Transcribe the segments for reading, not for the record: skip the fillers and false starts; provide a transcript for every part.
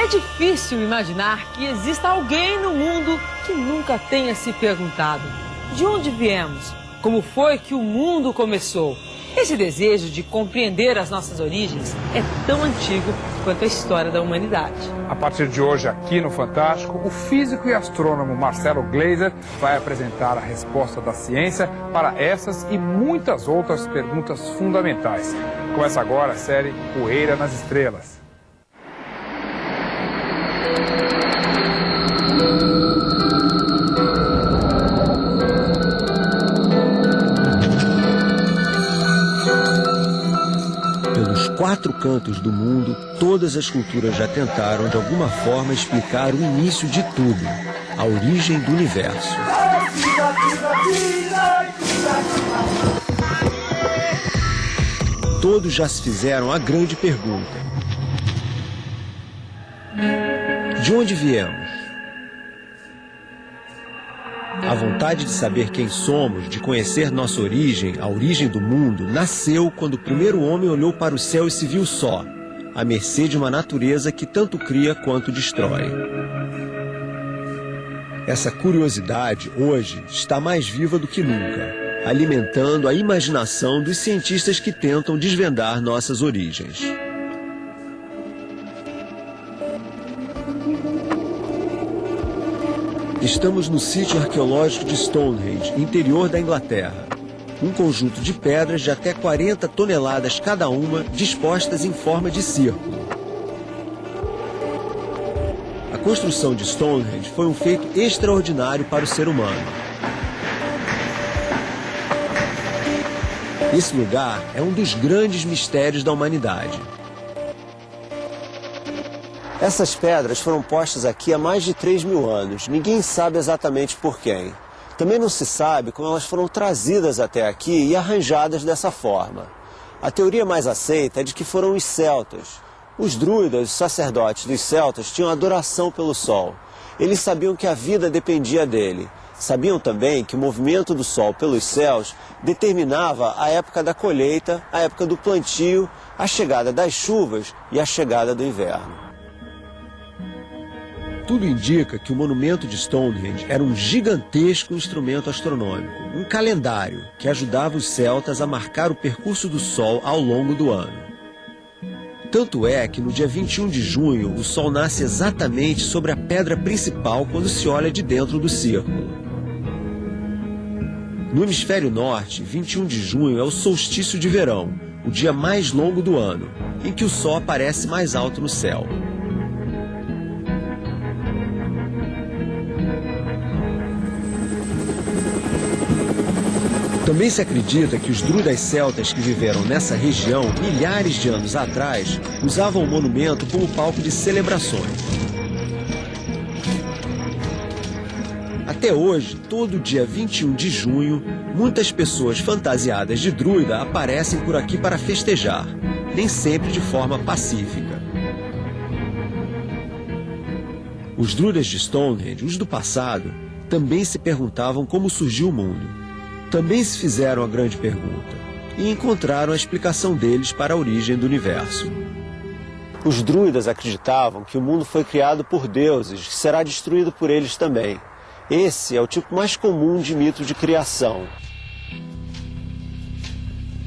É difícil imaginar que exista alguém no mundo que nunca tenha se perguntado: de onde viemos? Como foi que o mundo começou? Esse desejo de compreender as nossas origens é tão antigo quanto a história da humanidade. A partir de hoje, aqui no Fantástico, o físico e astrônomo Marcelo Gleiser vai apresentar a resposta da ciência para essas e muitas outras perguntas fundamentais. Começa agora a série Poeira nas Estrelas. Pelos 4 cantos do mundo, todas as culturas já tentaram de alguma forma explicar o início de tudo, a origem do universo. Todos já se fizeram a grande pergunta: de onde viemos? A vontade de saber quem somos, de conhecer nossa origem, a origem do mundo, nasceu quando o primeiro homem olhou para o céu e se viu só, à mercê de uma natureza que tanto cria quanto destrói. Essa curiosidade, hoje, está mais viva do que nunca, alimentando a imaginação dos cientistas que tentam desvendar nossas origens. Estamos no sítio arqueológico de Stonehenge, interior da Inglaterra. Um conjunto de pedras de até 40 toneladas cada uma, dispostas em forma de círculo. A construção de Stonehenge foi um feito extraordinário para o ser humano. Esse lugar é um dos grandes mistérios da humanidade. Essas pedras foram postas aqui há mais de 3.000 anos. Ninguém sabe exatamente por quem. Também não se sabe como elas foram trazidas até aqui e arranjadas dessa forma. A teoria mais aceita é de que foram os celtas. Os druidas, os sacerdotes dos celtas, tinham adoração pelo sol. Eles sabiam que a vida dependia dele. Sabiam também que o movimento do sol pelos céus determinava a época da colheita, a época do plantio, a chegada das chuvas e a chegada do inverno. Tudo indica que o monumento de Stonehenge era um gigantesco instrumento astronômico, um calendário que ajudava os celtas a marcar o percurso do Sol ao longo do ano. Tanto é que no dia 21 de junho o Sol nasce exatamente sobre a pedra principal quando se olha de dentro do círculo. No hemisfério norte, 21 de junho é o solstício de verão, o dia mais longo do ano, em que o Sol aparece mais alto no céu. Também se acredita que os druidas celtas que viveram nessa região milhares de anos atrás usavam o monumento como palco de celebrações. Até hoje, todo dia 21 de junho, muitas pessoas fantasiadas de druida aparecem por aqui para festejar, nem sempre de forma pacífica. Os druidas de Stonehenge, os do passado, também se perguntavam como surgiu o mundo. Também se fizeram a grande pergunta e encontraram a explicação deles para a origem do universo. Os druidas acreditavam que o mundo foi criado por deuses, que será destruído por eles também. Esse é o tipo mais comum de mito de criação.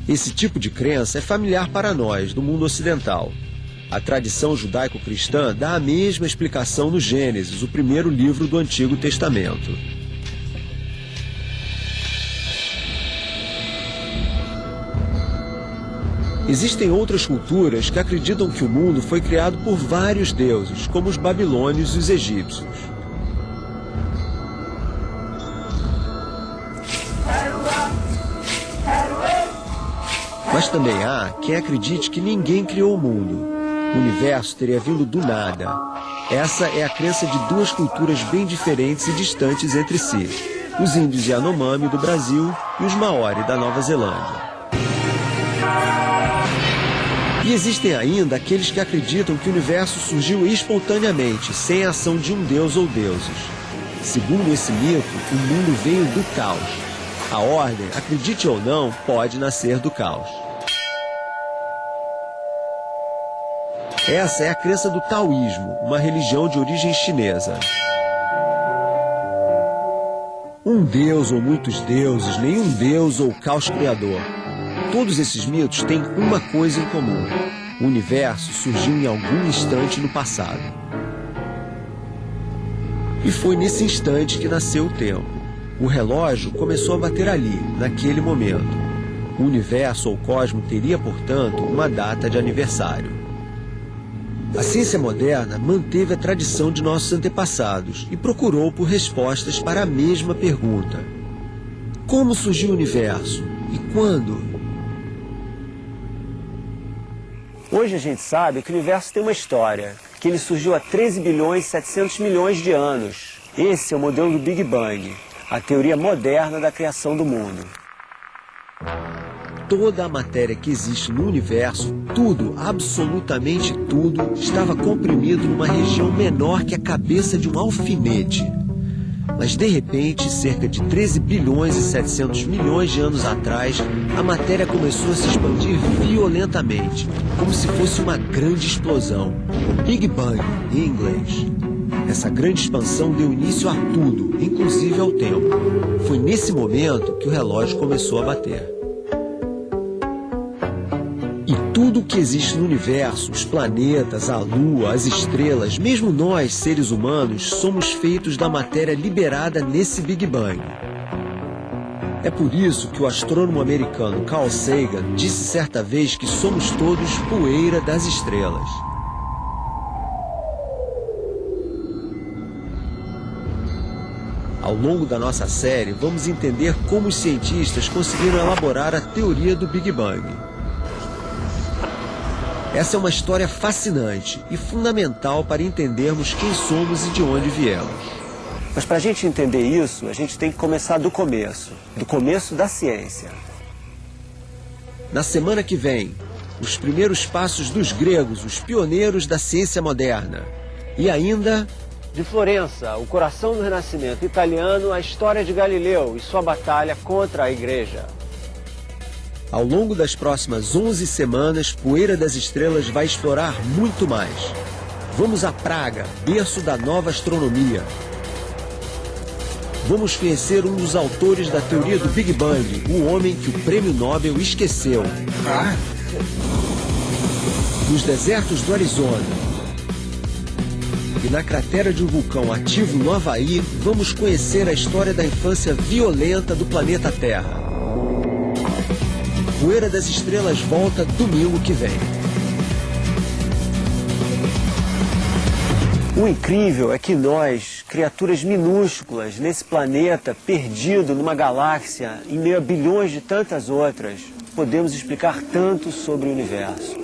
Esse tipo de crença é familiar para nós, do mundo ocidental. A tradição judaico-cristã dá a mesma explicação no Gênesis, o primeiro livro do Antigo Testamento. Existem outras culturas que acreditam que o mundo foi criado por vários deuses, como os babilônios e os egípcios. Mas também há quem acredite que ninguém criou o mundo. O universo teria vindo do nada. Essa é a crença de 2 culturas bem diferentes e distantes entre si: os índios Yanomami do Brasil e os Maori da Nova Zelândia. E existem ainda aqueles que acreditam que o universo surgiu espontaneamente, sem a ação de um deus ou deuses. Segundo esse mito, o mundo veio do caos. A ordem, acredite ou não, pode nascer do caos. Essa é a crença do taoísmo, uma religião de origem chinesa. Um deus ou muitos deuses, nenhum deus ou caos criador. Todos esses mitos têm uma coisa em comum. O universo surgiu em algum instante no passado. E foi nesse instante que nasceu o tempo. O relógio começou a bater ali, naquele momento. O universo ou cosmo teria, portanto, uma data de aniversário. A ciência moderna manteve a tradição de nossos antepassados e procurou por respostas para a mesma pergunta. Como surgiu o universo? E quando? Hoje a gente sabe que o universo tem uma história, que ele surgiu há 13 bilhões e 700 milhões de anos. Esse é o modelo do Big Bang, a teoria moderna da criação do mundo. Toda a matéria que existe no universo, tudo, absolutamente tudo, estava comprimido numa região menor que a cabeça de um alfinete. Mas, de repente, cerca de 13 bilhões e 700 milhões de anos atrás, a matéria começou a se expandir violentamente, como se fosse uma grande explosão. O Big Bang, em inglês. Essa grande expansão deu início a tudo, inclusive ao tempo. Foi nesse momento que o relógio começou a bater. E tudo o que existe no universo, os planetas, a Lua, as estrelas, mesmo nós, seres humanos, somos feitos da matéria liberada nesse Big Bang. É por isso que o astrônomo americano Carl Sagan disse certa vez que somos todos poeira das estrelas. Ao longo da nossa série, vamos entender como os cientistas conseguiram elaborar a teoria do Big Bang. Essa é uma história fascinante e fundamental para entendermos quem somos e de onde viemos. Mas para a gente entender isso, a gente tem que começar do começo da ciência. Na semana que vem, os primeiros passos dos gregos, os pioneiros da ciência moderna. E ainda... De Florença, o coração do Renascimento italiano, a história de Galileu e sua batalha contra a Igreja. Ao longo das próximas 11 semanas, Poeira das Estrelas vai explorar muito mais. Vamos à Praga, berço da nova astronomia. Vamos conhecer um dos autores da teoria do Big Bang, o homem que o Prêmio Nobel esqueceu. Nos desertos do Arizona e na cratera de um vulcão ativo no Havaí, vamos conhecer a história da infância violenta do planeta Terra. Poeira das Estrelas volta domingo que vem. O incrível é que nós, criaturas minúsculas, nesse planeta perdido numa galáxia, em meio a bilhões de tantas outras, podemos explicar tanto sobre o universo.